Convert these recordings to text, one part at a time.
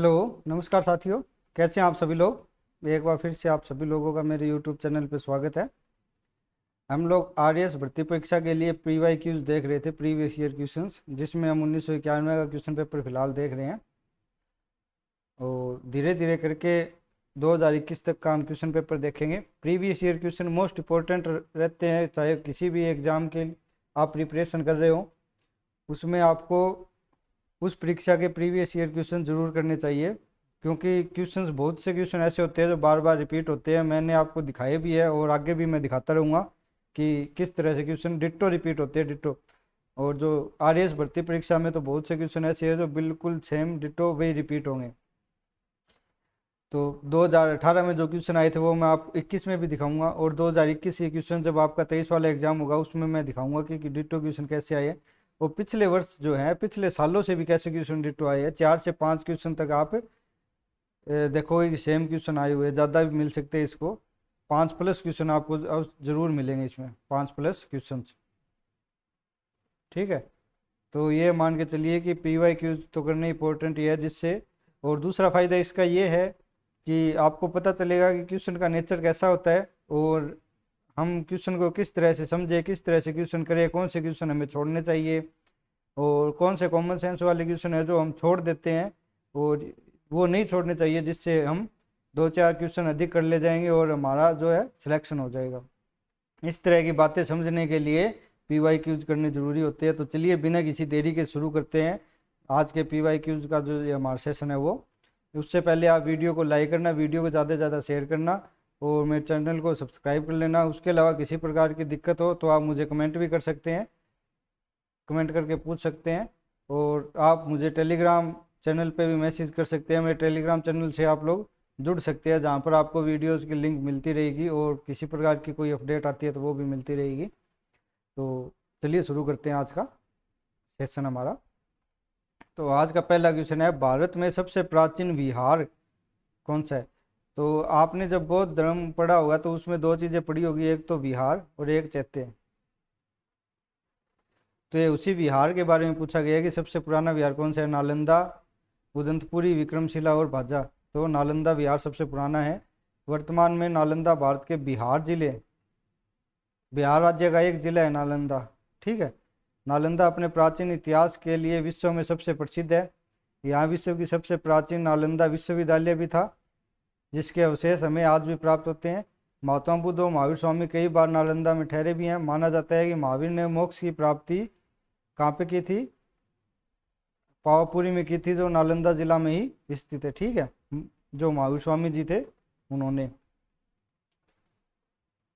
Hello. नमस्कार साथियों, कैसे हैं आप सभी लोग। एक बार फिर से आप सभी लोगों का मेरे यूट्यूब चैनल पे स्वागत है। हम लोग आरएएस भर्ती परीक्षा के लिए प्री क्यूज देख रहे थे, प्रीवियस ईयर क्वेश्चंस, जिसमें हम 1991 का क्वेश्चन पेपर फिलहाल देख रहे हैं और धीरे धीरे करके 2021 तक का हम क्वेश्चन पेपर देखेंगे। Previous year question most important रहते हैं, चाहे किसी भी एग्ज़ाम के आप प्रिपरेशन कर रहे हो उसमें आपको उस परीक्षा के प्रीवियस ईयर क्वेश्चन जरूर करने चाहिए, क्योंकि क्वेश्चंस बहुत से क्वेश्चन ऐसे होते हैं जो बार बार रिपीट होते हैं। मैंने आपको दिखाए भी है और आगे भी मैं दिखाता रहूँगा कि किस तरह से क्वेश्चन डिट्टो रिपीट होते हैं, डिट्टो। और जो आरएएस भर्ती परीक्षा में तो बहुत से क्वेश्चन ऐसे हैं जो बिल्कुल सेम डिट्टो वही रिपीट होंगे। तो 2018 में जो क्वेश्चन आए थे वो मैं आपको 21 में भी दिखाऊंगा, और 2021 के क्वेश्चन जब आपका 23 वाला एग्जाम होगा उसमें मैं दिखाऊंगा कि डिट्टो क्वेश्चन कैसे आए हैं। और पिछले वर्ष जो है, पिछले सालों से भी कैसे क्वेश्चन डिट्टो आए हैं। 4 से 5 क्वेश्चन तक आप देखोगे कि सेम क्वेश्चन आए हुए हैं, ज़्यादा भी मिल सकते हैं इसको। 5+ क्वेश्चन आपको जरूर मिलेंगे इसमें, 5+ क्वेश्चन। ठीक है, तो ये मान के चलिए कि PYQ तो करना इंपॉर्टेंट ही है जिससे। और दूसरा फायदा इसका ये है कि आपको पता चलेगा कि क्वेश्चन का नेचर कैसा होता है और हम क्वेश्चन को किस तरह से समझे, किस तरह से क्वेश्चन करें, कौन से क्वेश्चन हमें छोड़ने चाहिए और कौन से कॉमन सेंस वाले क्वेश्चन है जो हम छोड़ देते हैं और वो नहीं छोड़ने चाहिए, जिससे हम 2-4 क्वेश्चन अधिक कर ले जाएंगे और हमारा जो है सिलेक्शन हो जाएगा। इस तरह की बातें समझने के लिए PYQs करने ज़रूरी होते हैं। तो चलिए बिना किसी देरी के शुरू करते हैं आज के PYQs का जो ये हमारा सेशन है वो। उससे पहले आप वीडियो को लाइक करना, वीडियो को ज़्यादा से ज़्यादा शेयर करना और मेरे चैनल को सब्सक्राइब कर लेना। उसके अलावा किसी प्रकार की दिक्कत हो तो आप मुझे कमेंट भी कर सकते हैं, कमेंट करके पूछ सकते हैं। और आप मुझे टेलीग्राम चैनल पे भी मैसेज कर सकते हैं। मेरे टेलीग्राम चैनल से आप लोग जुड़ सकते हैं, जहाँ पर आपको वीडियोस की लिंक मिलती रहेगी और किसी प्रकार की कोई अपडेट आती है तो वो भी मिलती रहेगी। तो चलिए शुरू करते हैं आज का सेशन हमारा। तो आज का पहला क्वेश्चन है, भारत में सबसे प्राचीन विहार कौन सा है। तो आपने जब बौद्ध धर्म पढ़ा होगा तो उसमें 2 चीज़ें पढ़ी होगी, एक तो विहार और एक चैत्य। तो ये उसी विहार के बारे में पूछा गया है कि सबसे पुराना विहार कौन सा है। नालंदा, उदंतपुरी, विक्रमशिला और भाजा। तो नालंदा विहार सबसे पुराना है। वर्तमान में नालंदा भारत के बिहार जिले, बिहार राज्य का एक जिला है नालंदा। ठीक है, नालंदा अपने प्राचीन इतिहास के लिए विश्व में सबसे प्रसिद्ध है। यहाँ विश्व की सबसे प्राचीन नालंदा विश्वविद्यालय भी था, जिसके अवशेष हमें आज भी प्राप्त होते हैं। महात्मा बुद्ध और महावीर स्वामी कई बार नालंदा में ठहरे भी हैं। माना जाता है कि महावीर ने मोक्ष की प्राप्ति कहाँ पे की थी, पावापुरी में की थी, जो नालंदा जिला में ही स्थित है। ठीक है, जो महावीर स्वामी जी थे उन्होंने।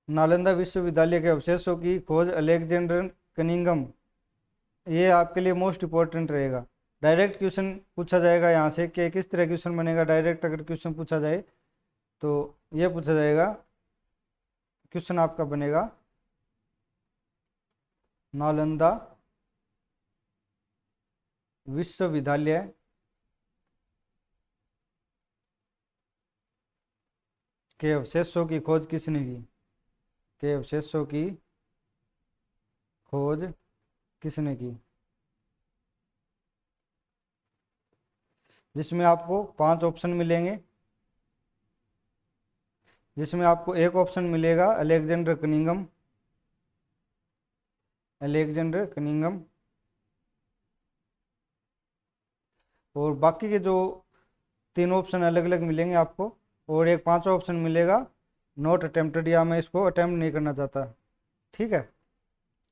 नालंदा विश्वविद्यालय के अवशेषों की खोज अलेक्जेंडर कनिंगम, ये आपके लिए मोस्ट इंपॉर्टेंट रहेगा। डायरेक्ट क्वेश्चन पूछा जाएगा यहाँ से कि किस तरह क्वेश्चन बनेगा। डायरेक्ट अगर क्वेश्चन पूछा जाए तो ये पूछा जाएगा, क्वेश्चन आपका बनेगा नालंदा विश्वविद्यालय के अवशेषों की खोज किसने की, के अवशेषों की खोज किसने की। जिसमें आपको 5 ऑप्शन मिलेंगे, जिसमें आपको एक ऑप्शन मिलेगा अलेक्जेंडर कनिंगम, अलेक्जेंडर कनिंगम। और बाकी के जो 3 ऑप्शन अलग अलग मिलेंगे आपको, और एक 5वां ऑप्शन मिलेगा नॉट अटेम्प्टेड, या मैं इसको अटेम्प्ट नहीं करना चाहता। ठीक है,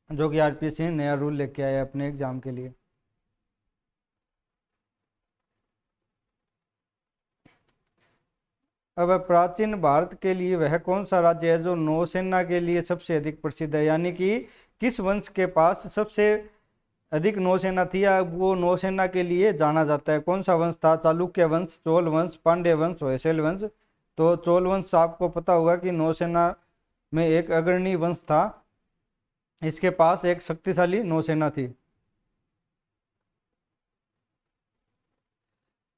जो कि RPSC ने नया रूल लेके आया है अपने एग्जाम के लिए। अब प्राचीन भारत के लिए वह कौन सा राज्य है जो नौसेना के लिए सबसे अधिक प्रसिद्ध है, यानी कि किस वंश के पास सबसे अधिक नौसेना थी या वो नौसेना के लिए जाना जाता है। कौन सा वंश था, चालुक्य वंश, चोल वंश, पांड्य वंश, होयसल वंश। तो चोल वंश आपको पता होगा कि नौसेना में एक अग्रणी वंश था, इसके पास एक शक्तिशाली नौसेना थी।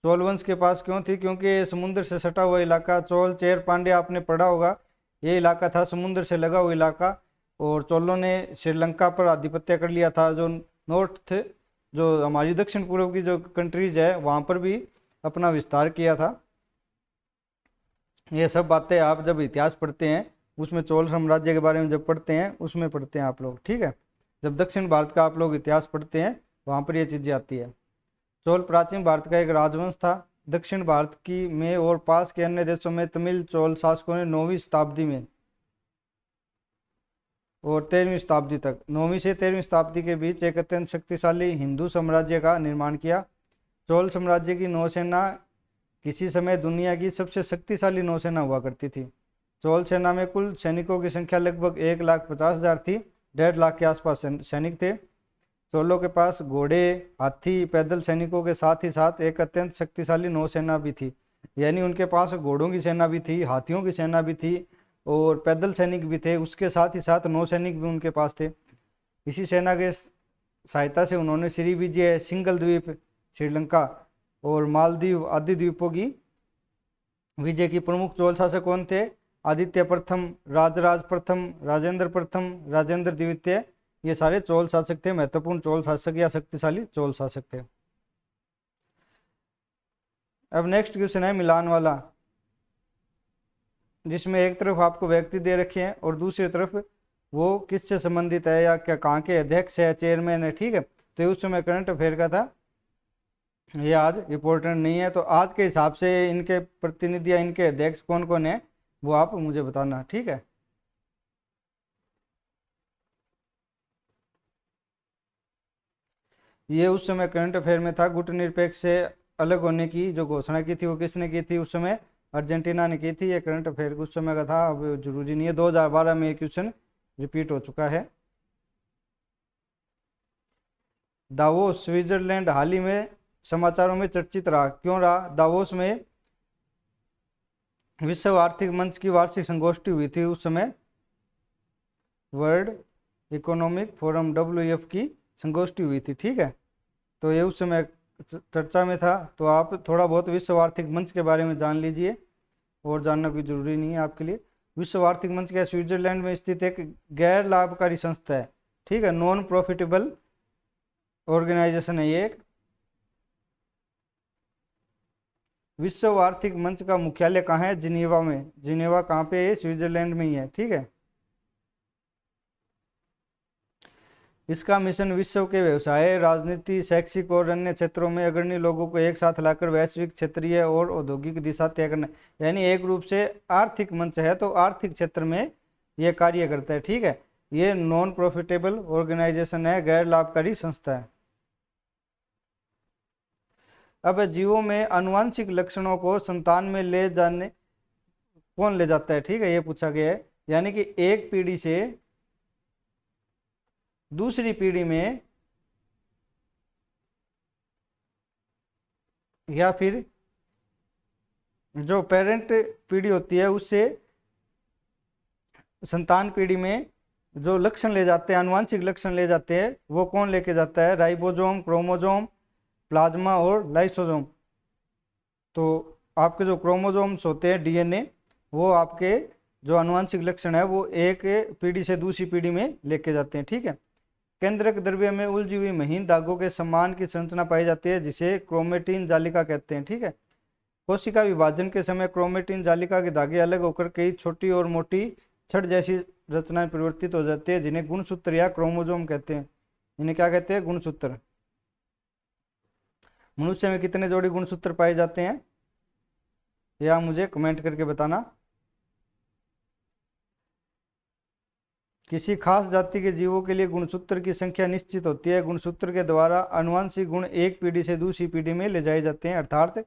चोल वंश के पास क्यों थी, क्योंकि समुद्र से सटा हुआ इलाका, चोल चेर पांड्य आपने पढ़ा होगा, ये इलाका था समुद्र से लगा हुआ इलाका। और चोलों ने श्रीलंका पर आधिपत्य कर लिया था। जो नॉर्थ, जो हमारी दक्षिण पूर्व की जो कंट्रीज है वहाँ पर भी अपना विस्तार किया था। ये सब बातें आप जब इतिहास पढ़ते हैं उसमें चोल साम्राज्य के बारे में जब पढ़ते हैं उसमें पढ़ते हैं आप लोग, ठीक है। जब दक्षिण भारत का आप लोग इतिहास पढ़ते हैं वहाँ पर ये चीज़ें आती है। चोल प्राचीन भारत का एक राजवंश था। दक्षिण भारत की में और पास के अन्य देशों में तमिल चोल शासकों ने 9वीं शताब्दी में और 13वीं शताब्दी तक 9वीं से 13वीं शताब्दी के बीच एक अत्यंत शक्तिशाली हिंदू साम्राज्य का निर्माण किया। चोल साम्राज्य की नौसेना किसी समय दुनिया की सबसे शक्तिशाली नौसेना हुआ करती थी। चोल सेना में कुल सैनिकों की संख्या लगभग 1,50,000 थी। 1.5 लाख के आसपास सैनिक थे। चोलों के पास घोड़े, हाथी, पैदल सैनिकों के साथ ही साथ एक अत्यंत शक्तिशाली नौसेना भी थी। यानी उनके पास घोड़ों की सेना भी थी, हाथियों की सेना भी थी और पैदल सैनिक भी थे। उसके साथ ही साथ नौसैनिक भी उनके पास थे। इसी सेना के सहायता से उन्होंने श्रीविजय, सिंगल द्वीप, श्रीलंका और मालदीव आदि द्वीपों की विजय की। प्रमुख चोल शासक कौन थे? आदित्य प्रथम, राजराज प्रथम, राजेंद्र प्रथम, राजेंद्र द्वितीय, ये सारे चोल शासक थे, महत्वपूर्ण चोल शासक या शक्तिशाली चोल शासक थे। अब नेक्स्ट क्वेश्चन है मिलान वाला, जिसमें एक तरफ आपको व्यक्ति दे रखे हैं और दूसरी तरफ वो किससे संबंधित है या क्या कहाँ के अध्यक्ष है, चेयरमैन है, ठीक है। तो ये उस समय करंट अफेयर का था, ये आज इम्पोर्टेंट नहीं है। तो आज के हिसाब से इनके प्रतिनिधि या इनके अध्यक्ष कौन कौन है वो आप मुझे बताना, ठीक है। ये उस समय करंट अफेयर में था। गुटनिरपेक्ष से अलग होने की जो घोषणा की थी वो किसने की थी? उस समय अर्जेंटीना ने की थी। ये करंट अफेयर उस समय का था, अब जरूरी नहीं है। 2012 में ये क्वेश्चन रिपीट हो चुका है। दावोस स्विट्जरलैंड हाल ही में समाचारों में चर्चित रहा, क्यों रहा? दावोस में विश्व आर्थिक मंच की वार्षिक संगोष्ठी हुई थी। उस समय वर्ल्ड इकोनॉमिक फोरम WEF की संगोष्ठी हुई थी, ठीक है। तो ये उस समय चर्चा में था। तो आप थोड़ा बहुत विश्व आर्थिक मंच के बारे में जान लीजिए, और जानना कोई जरूरी नहीं है आपके लिए। विश्व आर्थिक मंच क्या? स्विट्जरलैंड में स्थित एक गैर लाभकारी संस्था है, ठीक है, नॉन प्रॉफिटेबल ऑर्गेनाइजेशन है ये एक। विश्व आर्थिक मंच का मुख्यालय कहाँ है? जिनेवा में। जिनेवा कहाँ पे है? स्विट्जरलैंड में ही है, ठीक है। इसका मिशन विश्व के व्यवसाय, राजनीति, शैक्षिक और अन्य क्षेत्रों में अग्रणी लोगों को एक साथ लाकर वैश्विक, क्षेत्रीय और औद्योगिक दिशा तय करना। यानी एक रूप से आर्थिक मंच है, तो आर्थिक क्षेत्र में यह कार्य करता है, ठीक है। ये नॉन प्रॉफिटेबल ऑर्गेनाइजेशन है, गैर लाभकारी संस्था है। अब जीवों में आनुवांशिक लक्षणों को संतान में ले जाने कौन ले जाता है, ठीक है, ये पूछा गया है। यानी कि एक पीढ़ी से दूसरी पीढ़ी में या फिर जो पेरेंट पीढ़ी होती है उससे संतान पीढ़ी में जो लक्षण ले जाते हैं, आनुवांशिक लक्षण ले जाते हैं, वो कौन लेके जाता है? राइबोसोम, क्रोमोसोम, प्लाज्मा और लाइसोसोम। तो आपके जो क्रोमोसोम्स होते हैं, DNA, वो आपके जो आनुवांशिक लक्षण है वो एक पीढ़ी से दूसरी पीढ़ी में लेके जाते हैं, ठीक है। केंद्रक द्रव्य में उलझी हुई महीन धागों के समान की संरचना पाई जाती है, जिसे क्रोमेटिन जालिका कहते हैं, ठीक है। कोशिका विभाजन के समय क्रोमेटिन जालिका के धागे अलग होकर कई छोटी और मोटी छड़ जैसी रचनाएं परिवर्तित हो जाती है, जिन्हें गुणसूत्र या क्रोमोसोम कहते हैं। इन्हें क्या कहते हैं? गुणसूत्र। मनुष्य में कितने जोड़ी गुणसूत्र पाए जाते हैं, या मुझे कमेंट करके बताना। किसी खास जाति के जीवों के लिए गुणसूत्र की संख्या निश्चित होती है। गुणसूत्र के द्वारा आनुवंशिक गुण एक पीढ़ी से दूसरी पीढ़ी में ले जाए जाते हैं, अर्थात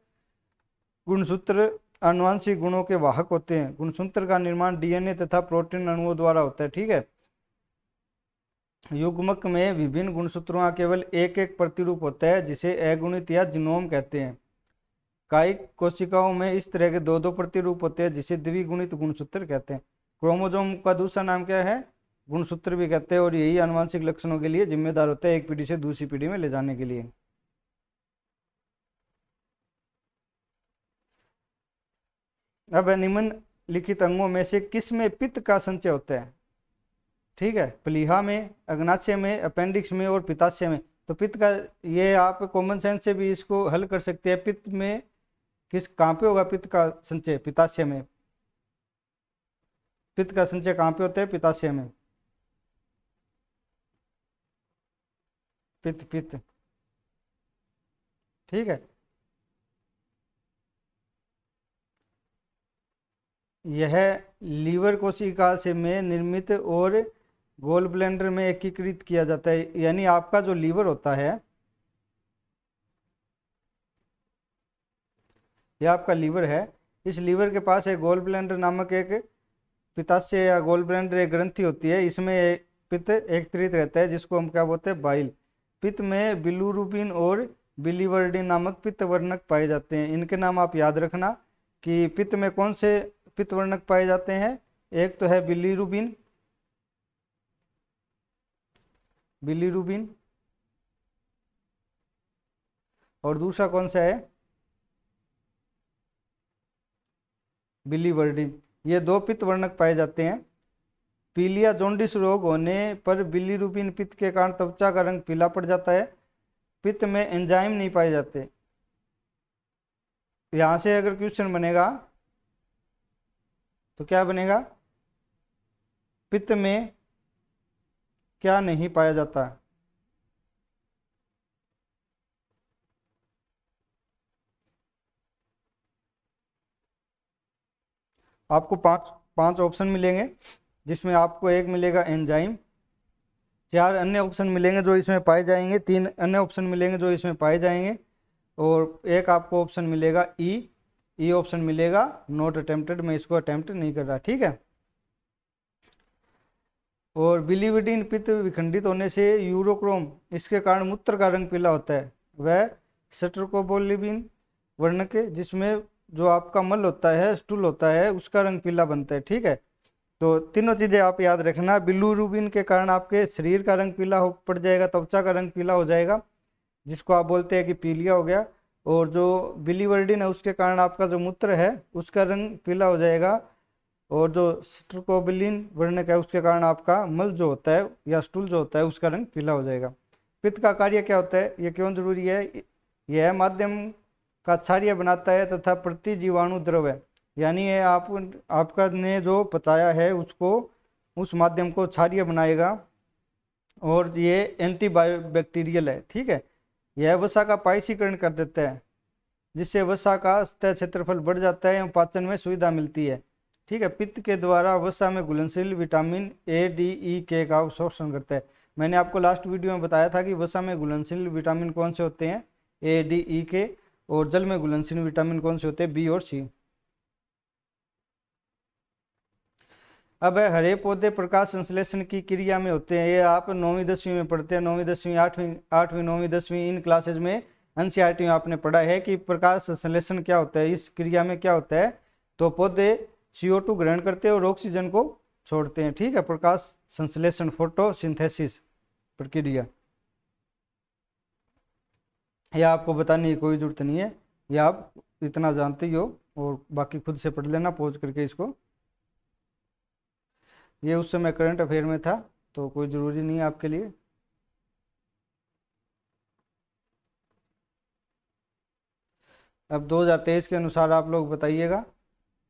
गुणसूत्र आनुवंशिक गुणों के वाहक होते हैं। गुणसूत्र का निर्माण DNA तथा प्रोटीन अणुओं द्वारा होता है, ठीक है। युग्मक में विभिन्न गुणसूत्रों का केवल एक एक प्रतिरूप होता है, जिसे अगुणित या जीनोम कहते हैं। कायिक कोशिकाओं में इस तरह के दो दो प्रतिरूप होते हैं, जिसे द्विगुणित गुणसूत्र कहते हैं। क्रोमोसोम का दूसरा नाम क्या है? गुणसूत्र भी कहते हैं, और यही आनुवंशिक लक्षणों के लिए जिम्मेदार होता है, एक पीढ़ी से दूसरी पीढ़ी में ले जाने के लिए। अब निम्नलिखित अंगों में से किस में पित्त का संचय होता है, ठीक है? प्लीहा में, अग्नाशय में, अपेंडिक्स में और पित्ताशय में। तो पित्त का, ये आप कॉमन सेंस से भी इसको हल कर सकते हैं। पित्त में कहाँ पे होगा पित्त का संचय? पित्ताशय में। पित्त का संचय कहाँ पे होता है? पित्ताशय में। पित्त पित्त, ठीक है। यह लीवर कोशिका से में निर्मित और गोल ब्लेंडर में एकीकृत किया जाता है। यानी आपका जो लीवर होता है, यह आपका लीवर है, इस लीवर के पास एक गोल ब्लेंडर नामक एक पित्ताशय या गोल ब्लेंडर एक ग्रंथि होती है। इसमें पित्त एकत्रित रहता है, जिसको हम क्या बोलते हैं? बाइल। पित्त में बिलिरुबिन और बिलीवर्डिन नामक पित्त वर्णक पाए जाते हैं। इनके नाम आप याद रखना कि पित्त में कौन से पित्त वर्णक पाए जाते हैं। एक तो है बिलिरुबिन, बिलिरुबिन, और दूसरा कौन सा है? बिलीवर्डिन। ये दो पित्त वर्णक पाए जाते हैं। पीलिया जॉन्डिस रोग होने पर बिलिरुबिन पित्त के कारण त्वचा का रंग पीला पड़ जाता है। पित्त में एंजाइम नहीं पाए जाते। यहां से अगर क्वेश्चन बनेगा तो क्या बनेगा? पित्त में क्या नहीं पाया जाता? आपको पांच पांच ऑप्शन मिलेंगे, जिसमें आपको एक मिलेगा एंजाइम, चार अन्य ऑप्शन मिलेंगे जो इसमें पाए जाएंगे, तीन अन्य ऑप्शन मिलेंगे जो इसमें पाए जाएंगे, और एक आपको ऑप्शन मिलेगा ई ऑप्शन मिलेगा नॉट अटेम्प्टेड। मैं इसको अटेम्प्ट नहीं कर रहा, ठीक है। और बिलिविडिन पित्त विखंडित होने से यूरोक्रोम, इसके कारण मूत्र का रंग पीला होता है। वह स्ट्रोकोबोलिबिन वर्णक जिसमें जो आपका मल होता है, स्टूल होता है, उसका रंग पीला बनता है, ठीक है। तो तीनों चीजें आप याद रखना। बिलिरुबिन के कारण आपके शरीर का रंग पीला हो पड़ जाएगा, त्वचा का रंग पीला हो जाएगा, जिसको आप बोलते हैं कि पीलिया हो गया। और जो बिलिवर्डिन है उसके कारण आपका जो मूत्र है उसका रंग पीला हो जाएगा। और जो स्ट्रोकोबिलिन वर्णक है उसके कारण आपका मल जो होता है या स्टूल जो होता है उसका रंग पीला हो जाएगा। पित्त का कार्य क्या होता है, ये क्यों जरूरी है? यह माध्यम का क्षारीय बनाता है तथा प्रतिजीवाणु द्रव है। यानी ये आपका ने जो बताया है उसको, उस माध्यम को क्षारीय बनाएगा, और ये एंटीबैक्टीरियल है, ठीक है। यह वसा का पाइसीकरण कर देता है, जिससे वसा का सतह क्षेत्रफल बढ़ जाता है एवं पाचन में सुविधा मिलती है, ठीक है। पित्त के द्वारा वसा में घुलनशील विटामिन ए डी ई के का अवशोषण करता है। मैंने आपको लास्ट वीडियो में बताया था कि वसा में घुलनशील विटामिन कौन से होते हैं? ए डी ई के। और जल में घुलनशील विटामिन कौन से होते हैं? बी और सी। अब हरे पौधे प्रकाश संश्लेषण की क्रिया में होते हैं। ये आप 9वीं 10वीं में पढ़ते हैं, 9वीं 10वीं 8वीं 9वीं 10वीं इन क्लासेज में एनसीईआरटी में आपने पढ़ा है कि प्रकाश संश्लेषण क्या होता है, इस क्रिया में क्या होता है। तो पौधे CO2 ग्रहण करते हैं और ऑक्सीजन को छोड़ते हैं, ठीक है। प्रकाश संश्लेषण, फोटोसिंथेसिस प्रक्रिया, यह आपको बताने की कोई जरूरत नहीं है, यह आप इतना जानते ही हो, और बाकी खुद से पढ़ लेना पॉज करके इसको। ये उस समय करंट अफेयर में था, तो कोई ज़रूरी नहीं है आपके लिए। अब 2023 के अनुसार आप लोग बताइएगा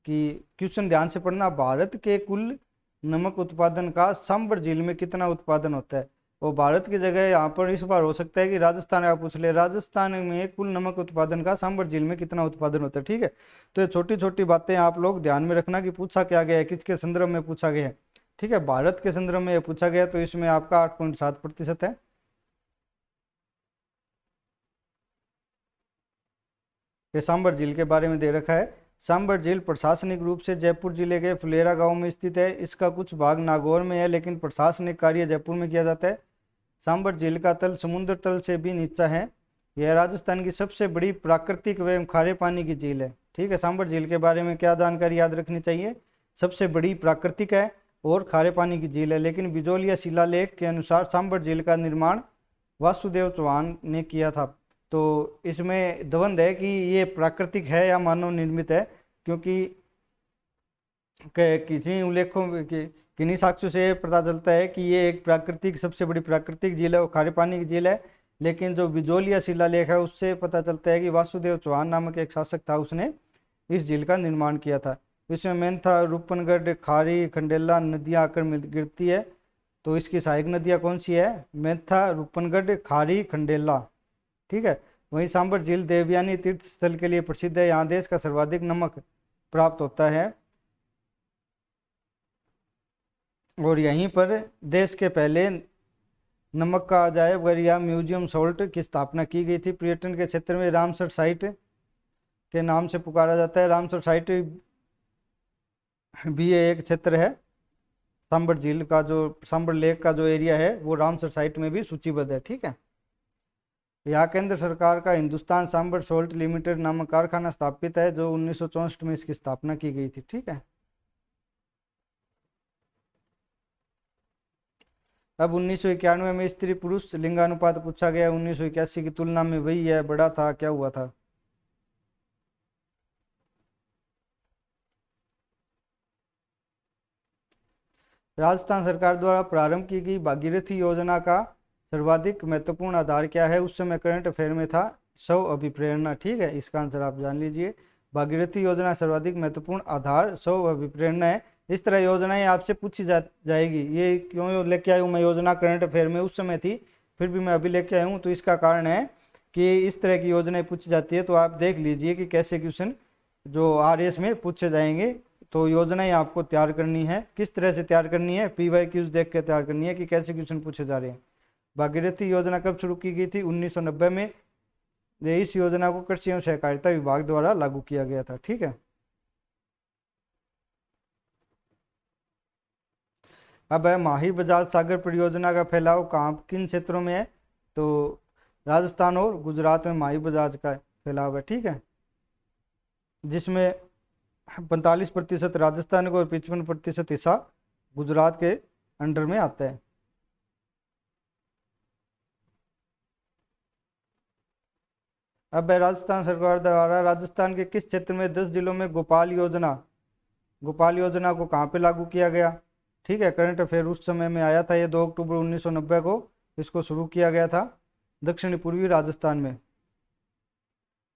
कि क्वेश्चन ध्यान से पढ़ना। भारत के कुल नमक उत्पादन का सांबर झील में कितना उत्पादन होता है? और भारत की जगह यहाँ पर इस बार हो सकता है कि राजस्थान आप पूछ ले, राजस्थान में कुल नमक उत्पादन का सांबर झील में कितना उत्पादन होता है, ठीक है। तो ये छोटी छोटी बातें आप लोग ध्यान में रखना कि पूछा क्या गया है, किसके संदर्भ में पूछा गया है, ठीक है। भारत के संदर्भ में पूछा गया, तो इसमें आपका 8.7% है। ये सांबर झील के बारे में दे रखा है। सांबर झील प्रशासनिक रूप से जयपुर जिले के फुलेरा गांव में स्थित है। इसका कुछ भाग नागौर में है, लेकिन प्रशासनिक कार्य जयपुर में किया जाता है। सांबर झील का तल समुद्र तल से भी नीचा है। यह राजस्थान की सबसे बड़ी प्राकृतिक एवं खारे पानी की झील है, ठीक है। सांबर झील के बारे में क्या जानकारी याद रखनी चाहिए? सबसे बड़ी प्राकृतिक है और खारे पानी की झील है। लेकिन बिजोलिया शिलालेख के अनुसार सांबर झील का निर्माण वासुदेव चौहान ने किया था। तो इसमें द्वंद है कि ये प्राकृतिक है या मानव निर्मित है, क्योंकि किसी उल्लेखों किन्हीं साक्ष्यों से पता चलता है कि ये एक प्राकृतिक, सबसे बड़ी प्राकृतिक झील है और खारे पानी की झील है। लेकिन जो बिजोलिया शिलालेख है उससे पता चलता है कि वासुदेव चौहान नामक एक शासक था, उसने इस झील का निर्माण किया था। इसमें मेंथा, रूपनगढ़, खारी, खंडेला नदियां आकर गिरती है। तो इसकी सहायक नदियां कौन सी है? मेंथा, रूपनगढ़, खारी, खंडेला। ठीक है। वहीं सांबर झील देवयानी तीर्थ स्थल के लिए प्रसिद्ध है। यहाँ देश का सर्वाधिक नमक प्राप्त होता है और यहीं पर देश के पहले नमक का अजायब घर या म्यूजियम सॉल्ट की स्थापना की गई थी। पर्यटन के क्षेत्र में रामसर साइट के नाम से पुकारा जाता है। रामसर साइट भी एक क्षेत्र है। सांबर झील का जो सांबर लेक का जो एरिया है वो रामसर साइट में भी सूचीबद्ध है। ठीक है। यहाँ केंद्र सरकार का हिंदुस्तान सांबर सोल्ट लिमिटेड नामक कारखाना स्थापित है, जो 1964 में इसकी स्थापना की गई थी। ठीक है। अब 1991 में स्त्री पुरुष लिंगानुपात पूछा गया। 1981 की तुलना में वही है, बड़ा था, क्या हुआ था? राजस्थान सरकार द्वारा प्रारंभ की गई भागीरथी योजना का सर्वाधिक महत्वपूर्ण आधार क्या है? उस समय करंट अफेयर में था स्व अभिप्रेरणा। ठीक है, इसका आंसर आप जान लीजिए। भागीरथी योजना सर्वाधिक महत्वपूर्ण आधार स्व अभिप्रेरणा है। इस तरह योजनाएं आपसे पूछी जाएगी। ये क्यों लेके आया हूँ मैं योजना? करंट अफेयर में उस समय थी, फिर भी मैं अभी लेके आया हूँ। तो इसका कारण है कि इस तरह की योजनाएं पूछी जाती है। तो आप देख लीजिए कि कैसे क्वेश्चन जो RS में पूछे जाएंगे। तो योजनाएं आपको तैयार करनी है। किस तरह से तैयार करनी है? PYQs देख के तैयार करनी है कि कैसे क्वेश्चन पूछे जा रहे हैं। भागीरथी योजना कब शुरू की गई थी? 1990 में। इस योजना को कृषि एवं सहकारिता विभाग द्वारा लागू किया गया था। ठीक है। अब है माही बजाज सागर परियोजना का फैलाव कहाँ किन क्षेत्रों में है? तो राजस्थान और गुजरात में माही बजाज का फैलाव है। ठीक है, जिसमें 45% राजस्थान को और 55% हिस्सा गुजरात के अंडर में आता है। अब है राजस्थान सरकार द्वारा राजस्थान के किस क्षेत्र में 10 जिलों में गोपाल योजना को कहाँ पे लागू किया गया? ठीक है, करंट अफेयर उस समय में आया था। ये 2 अक्टूबर 1990 को इसको शुरू किया गया था दक्षिणी पूर्वी राजस्थान में।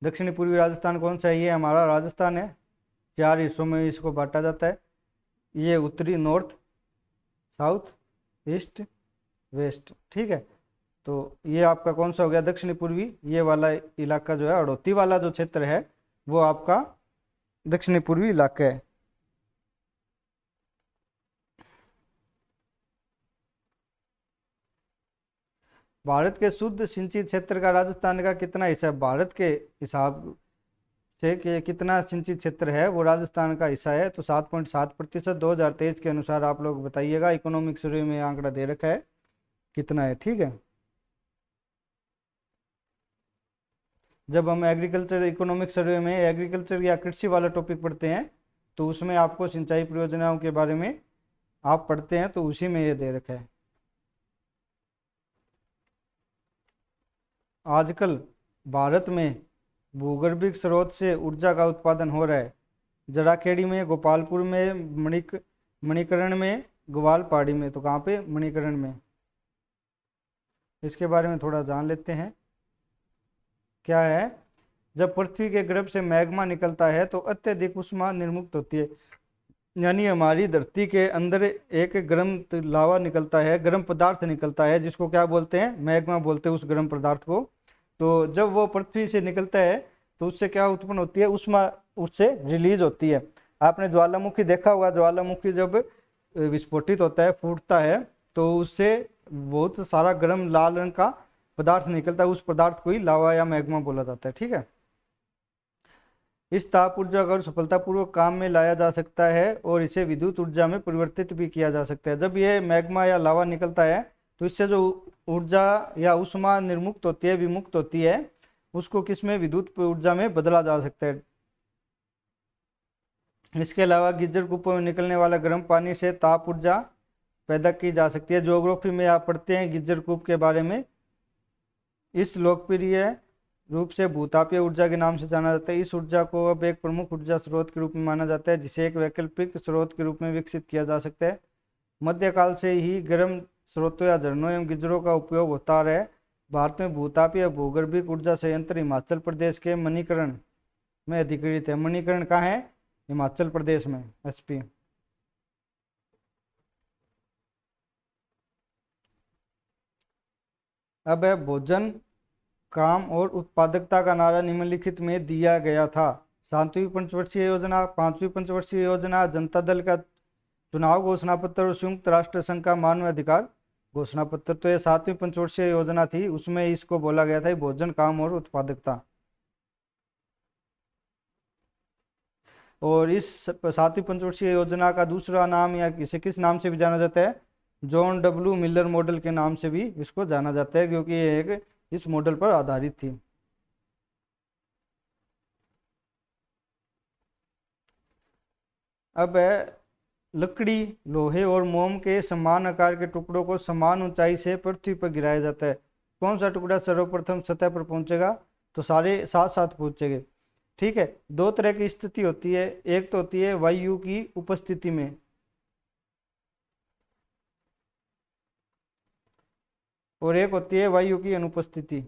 दक्षिणी पूर्वी राजस्थान कौन सा है? ये हमारा राजस्थान है। 4 हिस्सों में इसको बांटा जाता है। ये उत्तरी, नॉर्थ, साउथ, ईस्ट, वेस्ट। ठीक है। तो ये आपका कौन सा हो गया? दक्षिणी पूर्वी। ये वाला इलाका जो है, हड़ौती वाला जो क्षेत्र है, वो आपका दक्षिणी पूर्वी इलाका है। भारत के शुद्ध सिंचित क्षेत्र का राजस्थान का कितना हिस्सा है? भारत के हिसाब से कि कितना सिंचित क्षेत्र है वो राजस्थान का हिस्सा है। तो 7.7%। 2023 के अनुसार आप लोग बताइएगा। इकोनॉमिक सर्वे में आंकड़ा दे रखा है कितना है। ठीक है। जब हम एग्रीकल्चर इकोनॉमिक सर्वे में एग्रीकल्चर या कृषि वाला टॉपिक पढ़ते हैं तो उसमें आपको सिंचाई परियोजनाओं के बारे में आप पढ़ते हैं, तो उसी में ये दे रखा है। आजकल भारत में भूगर्भिक स्रोत से ऊर्जा का उत्पादन हो रहा है। जराखेड़ी में, गोपालपुर में, मणिकरण में, ग्वालपाड़ी में। तो कहाँ पे? मणिकरण में। इसके बारे में थोड़ा जान लेते हैं। क्या है? जब पृथ्वी के गर्भ से मैग्मा निकलता है तो अत्यधिक ऊष्मा निर्मुक्त होती है। यानी हमारी धरती के अंदर एक गर्म लावा निकलता है, गर्म पदार्थ निकलता है, जिसको क्या बोलते हैं? मैग्मा बोलते हैं उस गर्म पदार्थ को। तो जब वो पृथ्वी से निकलता है तो उससे क्या उत्पन्न होती है? ऊष्मा उससे रिलीज होती है। आपने ज्वालामुखी देखा होगा। ज्वालामुखी जब विस्फोटित होता है, फूटता है, तो उससे बहुत सारा गर्म लाल रंग का पदार्थ निकलता है। उस पदार्थ को ही लावा या मैग्मा बोला जाता है। ठीक है। इस ताप ऊर्जा को सफलतापूर्वक काम में लाया जा सकता है और इसे विद्युत ऊर्जा में परिवर्तित भी किया जा सकता है। जब ये मैग्मा या लावा निकलता है तो इससे जो ऊर्जा या ऊष्मा निर्मुक्त होती है, विमुक्त होती है, उसको किसमें? विद्युत ऊर्जा में बदला जा सकता है। इसके अलावा गीजर कूपों में निकलने वाला गर्म पानी से ताप ऊर्जा पैदा की जा सकती है। ज्योग्राफी में आप पढ़ते हैं गीजर कूप के बारे में। इस लोकप्रिय रूप से भूतापीय ऊर्जा के नाम से जाना जाता है। इस ऊर्जा को अब एक प्रमुख ऊर्जा स्रोत के रूप में माना जाता है, जिसे एक वैकल्पिक स्रोत के रूप में विकसित किया जा सकता है। मध्यकाल से ही गर्म स्रोतों या झरनों एवं गिजरों का उपयोग होता रहा है। भारत में भूतापीय भूगर्भिक ऊर्जा संयंत्र हिमाचल प्रदेश के मणिकर्ण में अधिकृत है। मणिकर्ण कहाँ है? हिमाचल प्रदेश में, एसपी। अब है भोजन, काम और उत्पादकता का नारा निम्नलिखित में दिया गया था। 7वीं पंचवर्षीय योजना, 5वीं पंचवर्षीय योजना, जनता दल का चुनाव घोषणा पत्र और संयुक्त राष्ट्र संघ का मानव अधिकार घोषणा पत्र। तो ये 7वीं पंचवर्षीय योजना थी, उसमें इसको बोला गया था भोजन, काम और उत्पादकता। और इस 7वीं पंचवर्षीय योजना का दूसरा नाम या इसे किस नाम से भी जाना जाता है? जॉन डब्ल्यू मिलर मॉडल के नाम से भी इसको जाना जाता है, क्योंकि ये एक इस मॉडल पर आधारित थी। अब है लकड़ी, लोहे और मोम के समान आकार के टुकड़ों को समान ऊंचाई से पृथ्वी पर गिराया जाता है। कौन सा टुकड़ा सर्वप्रथम सतह पर पहुंचेगा? तो सारे साथ साथ पहुंचेंगे। ठीक है, दो तरह की स्थिति होती है, एक तो होती है वायु की उपस्थिति में, और एक होती है वायु की अनुपस्थिति।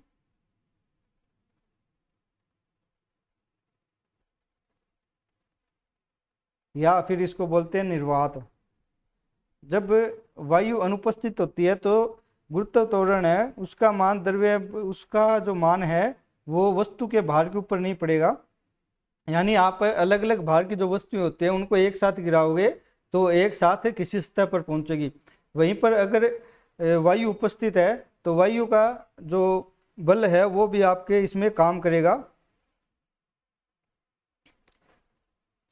या फिर इसको बोलते हैं निर्वात। जब वायु अनुपस्थित होती है तो गुरुत्व त्वरण है उसका मान द्रव्य, उसका जो मान है वो वस्तु के भार के ऊपर नहीं पड़ेगा। यानी आप अलग अलग भार की जो वस्तुएं होती हैं उनको एक साथ गिराओगे तो एक साथ किसी सतह पर पहुंचेगी। वहीं पर अगर वायु उपस्थित है तो वायु का जो बल है वो भी आपके इसमें काम करेगा।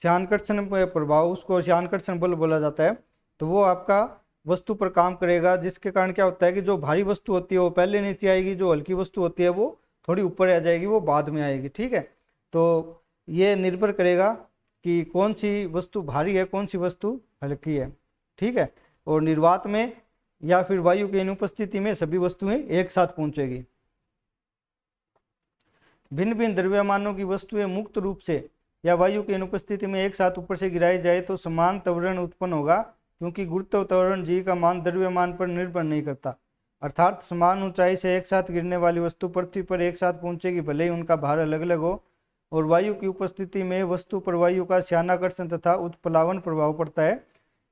श्यानकर्षण प्रभाव, उसको श्यानकर्षण बल बोला जाता है। तो वो आपका वस्तु पर काम करेगा, जिसके कारण क्या होता है कि जो भारी वस्तु होती है वो पहले नीचे आएगी, जो हल्की वस्तु होती है वो थोड़ी ऊपर आ जाएगी, वो बाद में आएगी। ठीक है, तो ये निर्भर करेगा कि कौन सी वस्तु भारी है, कौन सी वस्तु हल्की है। ठीक है, और निर्वात में या फिर वायु की अनुपस्थिति में सभी वस्तुएं एक साथ पहुंचेगी। भिन्न भिन्न द्रव्यमानों की वस्तुएं मुक्त रूप से या वायु की अनुपस्थिति में एक साथ ऊपर से गिराई जाए तो समान त्वरण उत्पन्न होगा, क्योंकि गुरुत्व त्वरण जी का मान द्रव्यमान पर निर्भर नहीं करता। अर्थात समान ऊंचाई से एक साथ गिरने वाली वस्तु पृथ्वी पर एक साथ पहुंचेगी, भले ही उनका भार अलग अलग हो। और वायु की उपस्थिति में वस्तु पर वायु का श्यानाकर्षण तथा उत्प्लावन प्रभाव पड़ता है।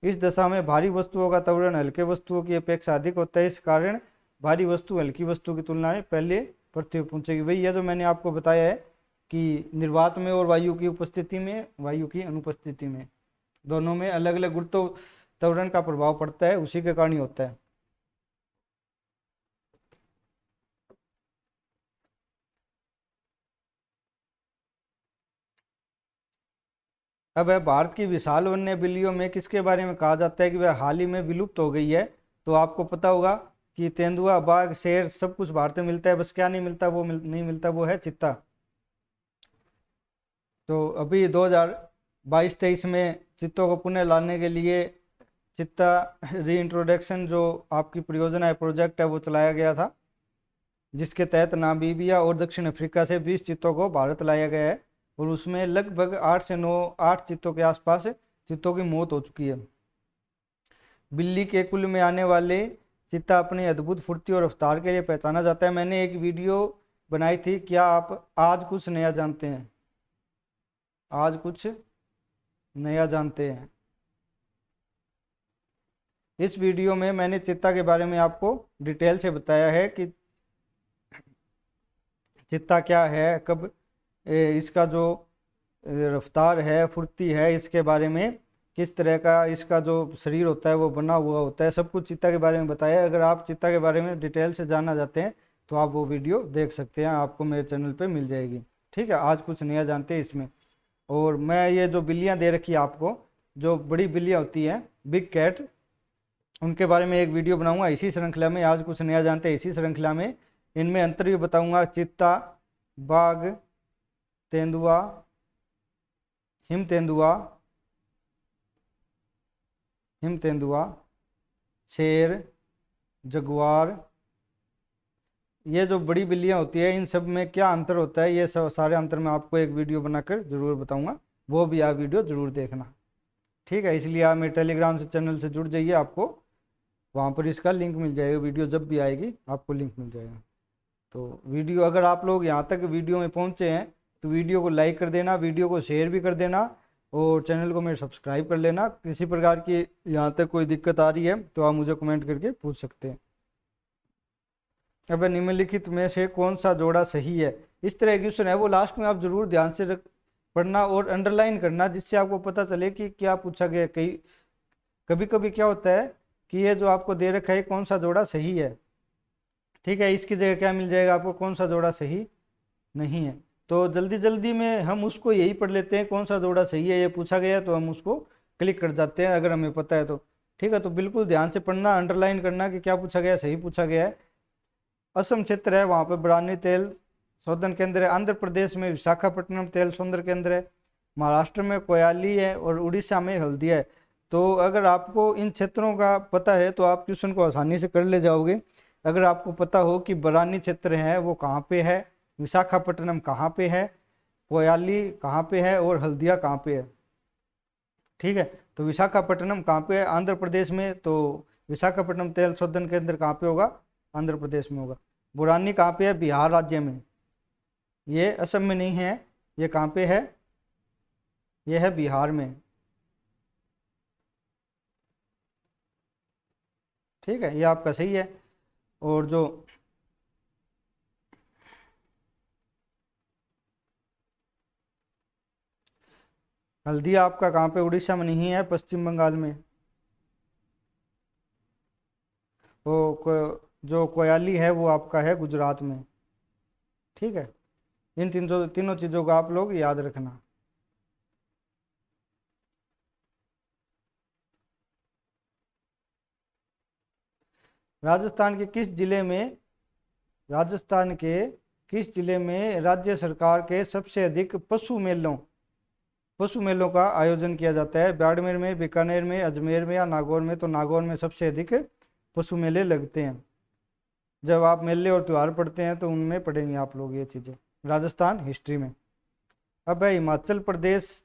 इस दशा में भारी वस्तुओं का त्वरण हल्के वस्तुओं की अपेक्षा अधिक होता है। इस कारण भारी वस्तु हल्की वस्तु की तुलना में पहले पृथ्वी पर पहुंचेगी। वही है जो मैंने आपको बताया है कि निर्वात में और वायु की उपस्थिति में, वायु की अनुपस्थिति में, दोनों में अलग अलग गुरुत्व त्वरण का प्रभाव पड़ता है, उसी के कारण ही होता है। अब है भारत की विशाल वन्य बिल्लियों में किसके बारे में कहा जाता है कि वह हाल ही में विलुप्त हो गई है? तो आपको पता होगा कि तेंदुआ, बाघ, शेर सब कुछ भारत में मिलता है, बस क्या नहीं मिलता, नहीं मिलता, वो है चित्ता। तो अभी 2022-23 में चित्तों को पुनः लाने के लिए चित्ता रीइंट्रोडक्शन जो आपकी परियोजना है, प्रोजेक्ट है, वो चलाया गया था, जिसके तहत नामीबिया और दक्षिण अफ्रीका से 20 चित्तों को भारत लाया गया है। और उसमें लगभग 8 से 8 चित्तों के आसपास चित्तों की मौत हो चुकी है। बिल्ली के कुल में आने वाले चित्ता अपनी अद्भुत फुर्ती और रफ्तार के लिए पहचाना जाता है। मैंने एक वीडियो बनाई थी, क्या आप आज कुछ नया जानते हैं? आज कुछ नया जानते हैं। इस वीडियो में मैंने चित्ता के बारे में आपको डिटेल से बताया है कि चित्ता क्या है, कब इसका जो रफ्तार है, फुर्ती है, इसके बारे में, किस तरह का इसका जो शरीर होता है वो बना हुआ होता है, सब कुछ चित्ता के बारे में बताया है। अगर आप चित्ता के बारे में डिटेल से जानना चाहते हैं तो आप वो वीडियो देख सकते हैं, आपको मेरे चैनल पे मिल जाएगी। ठीक है, आज कुछ नया जानते हैं इसमें। और मैं ये जो बिल्लियाँ दे रखी है आपको, जो बड़ी बिल्लियाँ होती हैं, बिग कैट, उनके बारे में एक वीडियो बनाऊंगा इसी श्रृंखला में, आज कुछ नया जानते हैं इसी श्रृंखला में। इनमें अंतर भी बताऊंगा, चित्ता, बाघ, तेंदुआ, हिम तेंदुआ, शेर, जगुआर, ये जो बड़ी बिल्लियाँ होती है इन सब में क्या अंतर होता है, ये सब सारे अंतर मैं आपको एक वीडियो बनाकर ज़रूर बताऊंगा, वो भी आप वीडियो ज़रूर देखना। ठीक है, इसलिए आप मेरे टेलीग्राम से चैनल से जुड़ जाइए, आपको वहाँ पर इसका लिंक मिल जाएगा, वीडियो जब भी आएगी आपको लिंक मिल जाएगा। तो वीडियो, अगर आप लोग यहाँ तक वीडियो में पहुँचे हैं तो वीडियो को लाइक कर देना, वीडियो को शेयर भी कर देना और चैनल को मेरे सब्सक्राइब कर लेना। किसी प्रकार की यहाँ तक कोई दिक्कत आ रही है तो आप मुझे कमेंट करके पूछ सकते हैं। अब निम्नलिखित में से कौन सा जोड़ा सही है, इस तरह क्वेश्चन है, वो लास्ट में आप जरूर ध्यान से पढ़ना और अंडरलाइन करना, जिससे आपको पता चले कि क्या पूछा गया। कभी कभी क्या होता है कि ये जो आपको दे रखा है कौन सा जोड़ा सही है, ठीक है, इसकी जगह क्या मिल जाएगा आपको, कौन सा जोड़ा सही नहीं है। तो जल्दी जल्दी में हम उसको यही पढ़ लेते हैं, कौन सा जोड़ा सही है ये पूछा गया है, तो हम उसको क्लिक कर जाते हैं अगर हमें पता है तो, ठीक है। तो बिल्कुल ध्यान से पढ़ना, अंडरलाइन करना कि क्या पूछा गया है, सही पूछा गया है। असम क्षेत्र है, वहाँ पर बरानी तेल शोधन केंद्र है। आंध्र प्रदेश में विशाखापट्टनम तेल शोधन केंद्र है। महाराष्ट्र में कोयाली है और उड़ीसा में हल्दिया है। तो अगर आपको इन क्षेत्रों का पता है तो आप क्वेश्चन को आसानी से कर ले जाओगे। अगर आपको पता हो कि बरानी क्षेत्र है वो कहाँ पे है, विशाखापट्टनम कहाँ पे है, कोयाली कहाँ पे है और हल्दिया कहाँ पे है, ठीक है। तो विशाखापट्टनम कहाँ पे है, आंध्र प्रदेश में, तो विशाखापट्टनम तेल शोधन केंद्र कहाँ पे होगा, आंध्र प्रदेश में होगा। बुरानी कहाँ पे है, बिहार राज्य में, ये असम में नहीं है, ये कहाँ पे है, ये है बिहार में, ठीक है, ये आपका सही है। और जो हल्दिया आपका कहाँ पे, उड़ीसा में नहीं है, पश्चिम बंगाल में। जो कोयाली है वो आपका है गुजरात में, ठीक है। इन तीनों चीज़ों को आप लोग याद रखना। राजस्थान के किस जिले में, राजस्थान के किस जिले में राज्य सरकार के सबसे अधिक पशु मेलों का आयोजन किया जाता है? बाड़मेर में, बीकानेर में, अजमेर में या नागौर में? तो नागौर में सबसे अधिक पशु मेले लगते हैं। जब आप मेले और त्यौहार पढ़ते हैं तो उनमें पढ़ेंगे आप लोग ये चीज़ें, राजस्थान हिस्ट्री में। अब है हिमाचल प्रदेश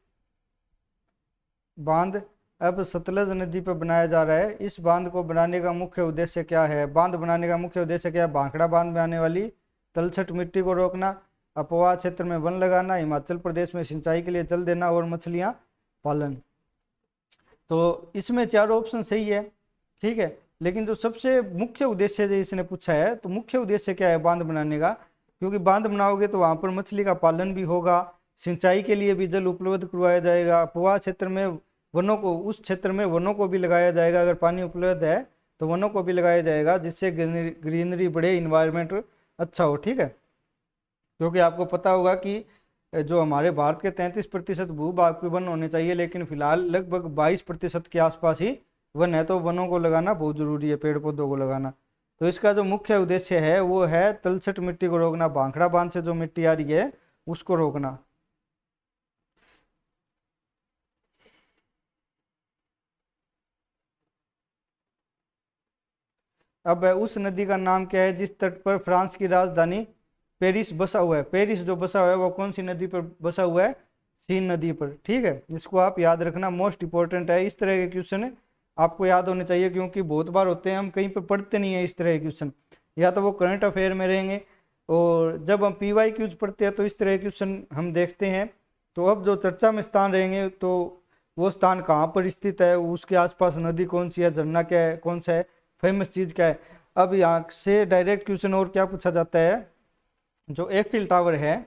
बांध, अब सतलज नदी पर बनाया जा रहा है। इस बांध को बनाने का मुख्य उद्देश्य क्या है? बांध बनाने का मुख्य उद्देश्य क्या है? भाखड़ा बांध में आने वाली तलछट मिट्टी को रोकना, अपवाह क्षेत्र में वन लगाना, हिमाचल प्रदेश में सिंचाई के लिए जल देना और मछलियां पालन। तो इसमें चारों ऑप्शन सही है, ठीक है। लेकिन जो सबसे मुख्य उद्देश्य जो इसने पूछा है, तो मुख्य उद्देश्य क्या है बांध बनाने का? क्योंकि बांध बनाओगे तो वहां पर मछली का पालन भी होगा, सिंचाई के लिए भी जल उपलब्ध करवाया जाएगा, अपवाह क्षेत्र में वनों को, उस क्षेत्र में वनों को भी लगाया जाएगा, अगर पानी उपलब्ध है तो वनों को भी लगाया जाएगा, जिससे ग्रीनरी बढ़े, इन्वायरमेंट अच्छा हो, ठीक है। क्योंकि आपको पता होगा कि जो हमारे भारत के 33% भूभाग पे वन होने चाहिए, लेकिन फिलहाल लगभग 22% के आसपास ही वन है। तो वनों को लगाना बहुत जरूरी है, पेड़ पौधों को लगाना। तो इसका जो मुख्य उद्देश्य है वो है तलछट मिट्टी को रोकना, भाखड़ा बांध से जो मिट्टी आ रही है उसको रोकना। अब उस नदी का नाम क्या है जिस तट पर फ्रांस की राजधानी पेरिस बसा हुआ है? पेरिस जो बसा हुआ है वो कौन सी नदी पर बसा हुआ है? सीन नदी पर, ठीक है। इसको आप याद रखना, मोस्ट इंपॉर्टेंट है। इस तरह के क्वेश्चन आपको याद होने चाहिए, क्योंकि बहुत बार होते हैं, हम कहीं पर पढ़ते नहीं है इस तरह के क्वेश्चन, या तो वो करंट अफेयर में रहेंगे, और जब हम पीवाई क्यूज पढ़ते हैं तो इस तरह के क्वेश्चन हम देखते हैं। तो अब जो चर्चा में स्थान रहेंगे तो वो स्थान कहाँ पर स्थित है, उसके आसपास नदी कौन सी है, झरना क्या है, कौन सा है, फेमस चीज क्या है। अब यहाँ से डायरेक्ट क्वेश्चन और क्या पूछा जाता है, जो एफिल टावर है,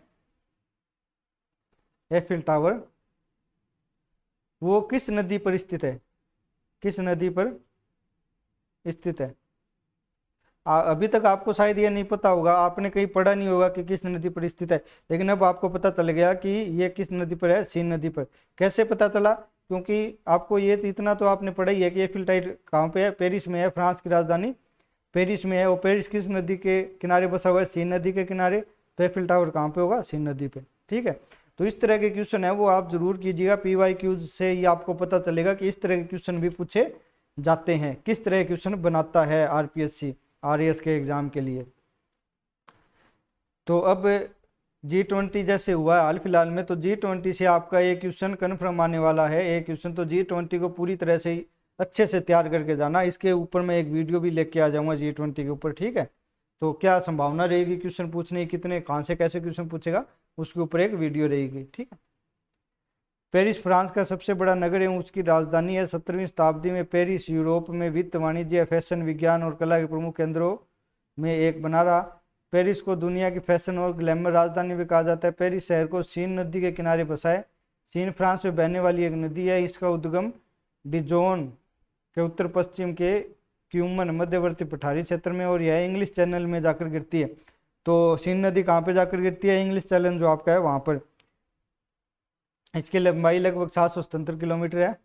एफिल टावर वो किस नदी पर स्थित है, किस नदी पर स्थित है? अभी तक आपको शायद ये नहीं पता होगा, आपने कहीं पढ़ा नहीं होगा कि किस नदी पर स्थित है, लेकिन अब आपको पता चल गया कि ये किस नदी पर है, सीन नदी पर। कैसे पता चला? क्योंकि आपको ये इतना तो आपने पढ़ा ही है कि एफिल टावर कहाँ पे है, पेरिस में है, फ्रांस की राजधानी पेरिस में है। और पेरिस किस नदी के किनारे बसा हुआ है? सीन नदी के किनारे। तो एफिल टावर कहाँ पे होगा? सीन नदी पे, ठीक है। तो इस तरह के क्वेश्चन है वो आप जरूर कीजिएगा, पीवाई क्यूज से ही आपको पता चलेगा कि इस तरह के क्वेश्चन भी पूछे जाते हैं, किस तरह के क्वेश्चन बनाता है आरपीएससी आरएएस के एग्जाम के लिए। तो अब G20 जैसे हुआ है हाल फिलहाल में, तो G20 से आपका एक क्वेश्चन कन्फर्म आने वाला है, एक क्वेश्चन। तो G20 को पूरी तरह से अच्छे से तैयार करके जाना, इसके ऊपर मैं एक वीडियो भी लेके आ जाऊंगा G20 के ऊपर, ठीक है। तो क्या संभावना रहेगी क्वेश्चन पूछने की, कितने कहाँ से कैसे क्वेश्चन पूछेगा, उसके ऊपर एक वीडियो रहेगी। ठीक है। पेरिस फ्रांस का सबसे बड़ा नगर एवं उसकी राजधानी है। 17वीं शताब्दी में पेरिस यूरोप में वित्त, वाणिज्य, फैशन, विज्ञान और कला के प्रमुख केंद्रों में एक बना रहा। पेरिस को दुनिया की फैशन और ग्लैमर राजधानी भी कहा जाता है। पेरिस शहर को सीन नदी के किनारे बसा है। सीन फ्रांस में बहने वाली एक नदी है। इसका उद्गम डिजोन के उत्तर पश्चिम के क्यूमन मध्यवर्ती पठारी क्षेत्र में, और यह इंग्लिश चैनल में जाकर गिरती है। तो सीन नदी कहाँ पे जाकर गिरती है, इंग्लिश चैनल जो आपका है वहां पर। इसकी लंबाई लगभग 777 किलोमीटर है।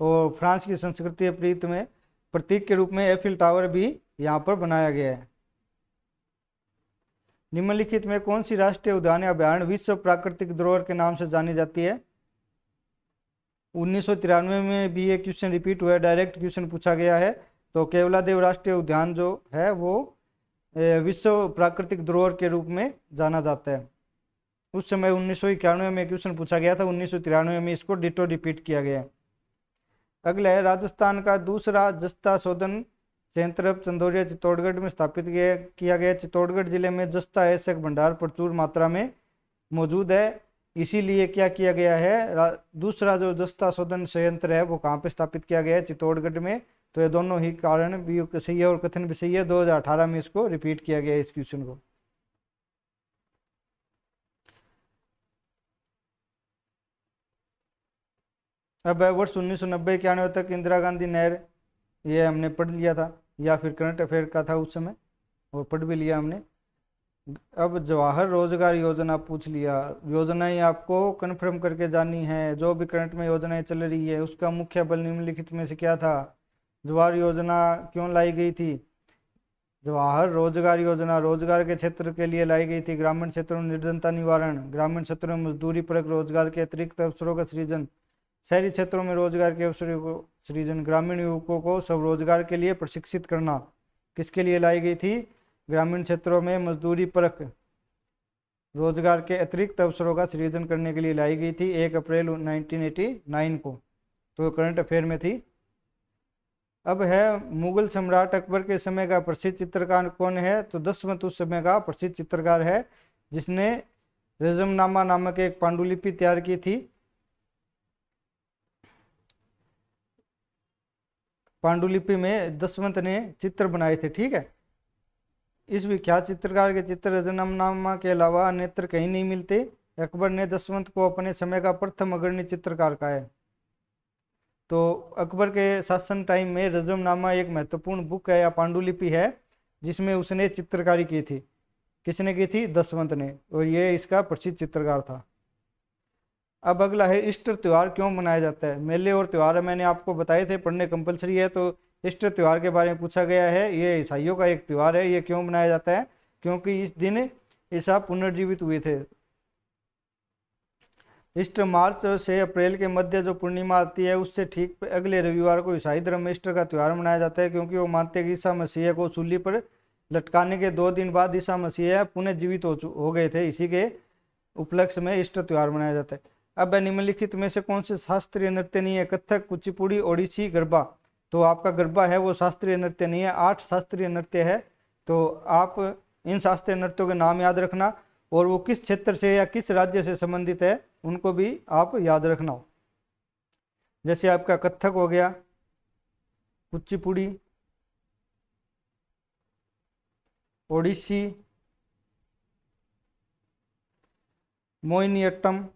और फ्रांस की संस्कृति प्रीत में प्रतीक के रूप में एफिल टावर भी यहाँ पर बनाया गया है। निम्नलिखित में कौन सी राष्ट्रीय उद्यान या अभयारण्य विश्व प्राकृतिक धरोहर के नाम से जानी जाती है। 1993 में भी ये क्वेश्चन रिपीट हुआ है, डायरेक्ट क्वेश्चन पूछा गया है। तो केवलादेव राष्ट्रीय उद्यान जो है वो विश्व प्राकृतिक धरोहर के रूप में जाना जाता है। उस समय 1991 में क्वेश्चन पूछा गया था, 1993 में इसको डिटो रिपीट किया गया है। अगला है राजस्थान का दूसरा जस्ता शोधन संयंत्र चंदौरिया चित्तौड़गढ़ में स्थापित किया गया। चित्तौड़गढ़ जिले में जस्ता ऐसक भंडार प्रचुर मात्रा में मौजूद है। इसीलिए क्या किया गया है, दूसरा जो जस्ता शोधन संयंत्र है वो कहाँ पे स्थापित किया गया है, चित्तौड़गढ़ में। तो ये दोनों ही कारण भी सही है और कथन भी सही है। 2018 में इसको रिपीट किया गया है इस क्वेश्चन को। अब वर्ष 1990-91 तक इंदिरा गांधी नहर, ये हमने पढ़ लिया था, या फिर करंट अफेयर का था उस समय, और पढ़ भी लिया हमने। अब जवाहर रोजगार योजना पूछ लिया। योजनाएं आपको कन्फर्म करके जानी है। जो भी करंट में योजनाएं चल रही है उसका मुख्य बल निम्नलिखित में से क्या था। जवाहर योजना क्यों लाई गई थी। जवाहर रोजगार योजना रोजगार के क्षेत्र के लिए लाई गई थी। ग्रामीण क्षेत्रों में निर्धनता निवारण, ग्रामीण क्षेत्रों में मजदूरी परक रोजगार के अतिरिक्त अवसरों का सृजन, शहरी क्षेत्रों में रोजगार के अवसरों को सृजन, ग्रामीण युवकों को स्वरोजगार के लिए प्रशिक्षित करना। किसके लिए लाई गई थी, ग्रामीण क्षेत्रों में मजदूरी परक रोजगार के अतिरिक्त अवसरों का सृजन करने के लिए लाई गई थी 1 अप्रैल 1989 को। तो करंट अफेयर में थी। अब है मुगल सम्राट अकबर के समय का प्रसिद्ध चित्रकार कौन है। तो दसवंत उस समय का प्रसिद्ध चित्रकार है जिसने रजमनामा नामक एक पांडुलिपि तैयार की थी। पांडुलिपि में दसवंत ने चित्र बनाए थे। ठीक है। इस विख्यात चित्रकार के चित्र रजमनामा के अलावा अन्यत्र कहीं नहीं मिलते। अकबर ने दसवंत को अपने समय का प्रथम अग्रणी चित्रकार कहा है। तो अकबर के शासन टाइम में रजमनामा एक महत्वपूर्ण बुक है या पांडुलिपि है जिसमें उसने चित्रकारी की थी। किसने की थी, दसवंत ने, और ये इसका प्रसिद्ध चित्रकार था। अब अगला है ईस्टर त्योहार क्यों मनाया जाता है। मेले और त्योहार मैंने आपको बताए थे, पढ़ने कंपलसरी है। तो ईस्टर त्योहार के बारे में पूछा गया है। ये ईसाइयों का एक त्योहार है। ये क्यों मनाया जाता है, क्योंकि इस दिन ईसा पुनर्जीवित हुए थे। ईस्टर मार्च से अप्रैल के मध्य जो पूर्णिमा आती है उससे ठीक अगले रविवार को ईसाई धर्म में ईस्टर का त्योहार मनाया जाता है, क्योंकि वो मानते हैं कि ईसा मसीह को सूली पर लटकाने के 2 दिन बाद ईसा मसीह पुनः जीवित हो गए थे। इसी के उपलक्ष्य में ईस्टर त्योहार मनाया जाता है। अब निम्नलिखित में से कौन से शास्त्रीय नृत्य नहीं है। कथक, कुचिपुड़ी, ओडिसी, गरबा। तो आपका गरबा है वो शास्त्रीय नृत्य नहीं है। 8 शास्त्रीय नृत्य है। तो आप इन शास्त्रीय नृत्यों के नाम याद रखना, और वो किस क्षेत्र से या किस राज्य से संबंधित है उनको भी आप याद रखना। जैसे आपका कथक हो गया, कुचिपुड़ी, ओडिसी, मोहिनीअट्टम।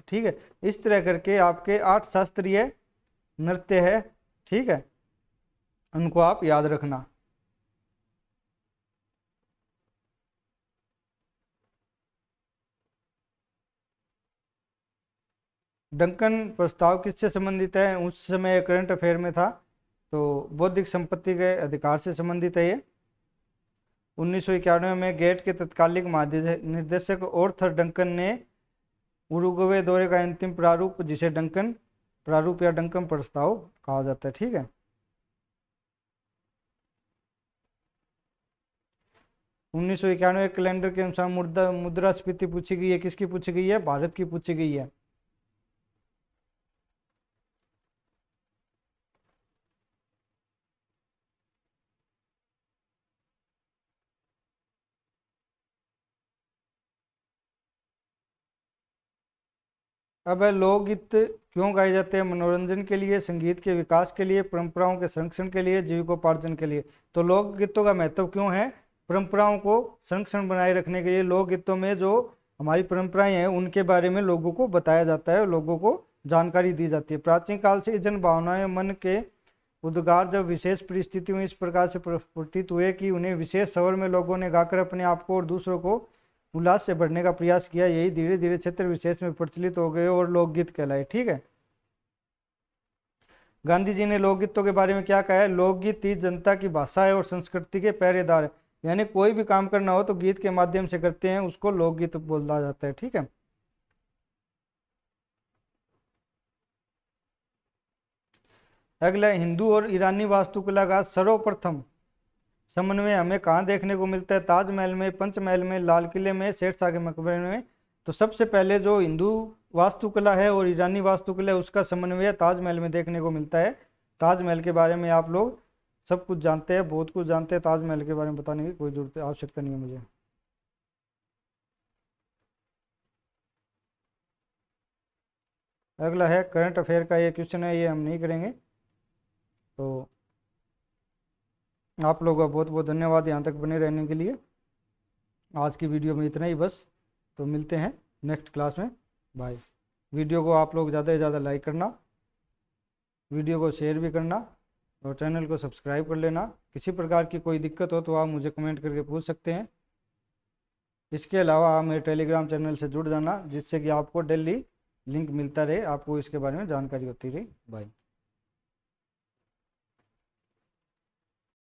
ठीक है। इस तरह करके आपके 8 शास्त्रीय नृत्य है। ठीक है, उनको आप याद रखना। डंकन प्रस्ताव किससे संबंधित है, उस समय करंट अफेयर में था। तो बौद्धिक संपत्ति के अधिकार से संबंधित है ये। 1991 में गेट के तत्कालिक महानिदेशक ऑर्थर डंकन ने उरुग्वे दौरे का अंतिम प्रारूप, जिसे डंकन प्रारूप या डंकन प्रस्ताव कहा जाता है। ठीक है। 1991 कैलेंडर के अनुसार मुद्रास्फीति पूछी गई है। किसकी पूछी गई है, भारत की पूछी गई है। अब है लोकगीत क्यों गाए जाते हैं? मनोरंजन के लिए, संगीत के विकास के लिए, परंपराओं के संरक्षण के लिए, जीविकोपार्जन के लिए। तो लोकगीतों का महत्व क्यों है? परंपराओं को संरक्षण बनाए रखने के लिए लोकगीतों में जो हमारी परंपराएं हैं उनके बारे में लोगों को बताया जाता है, लोगों को जानकारी दी जाती है। प्राचीन काल से जन भावनाएं मन के उद्गार जब विशेष परिस्थितियों में इस प्रकार से प्रस्फुटित हुए कि उन्हें विशेष स्वर में लोगों ने गाकर अपने आप को और दूसरों को उल्लास से भरने का प्रयास किया, यही धीरे धीरे क्षेत्र विशेष में प्रचलित हो गए और लोकगीत कहलाए। ठीक है। गांधी जी ने लोकगीतों के बारे में क्या कहा है? लोकगीत ही जनता की भाषा है और संस्कृति के पहरेदार है। यानी कोई भी काम करना हो तो गीत के माध्यम से करते हैं, उसको लोकगीत बोला जाता है। ठीक है। अगला, हिंदू और ईरानी वास्तुकला का सर्वप्रथम समन्वय हमें कहाँ देखने को मिलता है? ताजमहल में, पंचमहल में, लाल किले में, शेरशाह के मकबरे में। तो सबसे पहले जो हिंदू वास्तुकला है और ईरानी वास्तुकला है उसका समन्वय ताजमहल में देखने को मिलता है। ताजमहल के बारे में आप लोग सब कुछ जानते हैं, बहुत कुछ जानते हैं। ताजमहल के बारे में बताने की कोई जरूरत आवश्यकता नहीं है मुझे। अगला है करंट अफेयर का ये क्वेश्चन है, ये हम नहीं करेंगे। तो आप लोगों का बहुत बहुत धन्यवाद यहाँ तक बने रहने के लिए। आज की वीडियो में इतना ही बस। तो मिलते हैं नेक्स्ट क्लास में। बाय। वीडियो को आप लोग ज़्यादा से ज़्यादा लाइक करना, वीडियो को शेयर भी करना और चैनल को सब्सक्राइब कर लेना। किसी प्रकार की कोई दिक्कत हो तो आप मुझे कमेंट करके पूछ सकते हैं। इसके अलावा आप मेरे टेलीग्राम चैनल से जुड़ जाना, जिससे कि आपको डेली लिंक मिलता रहे, आपको इसके बारे में जानकारी होती रहे। बाय।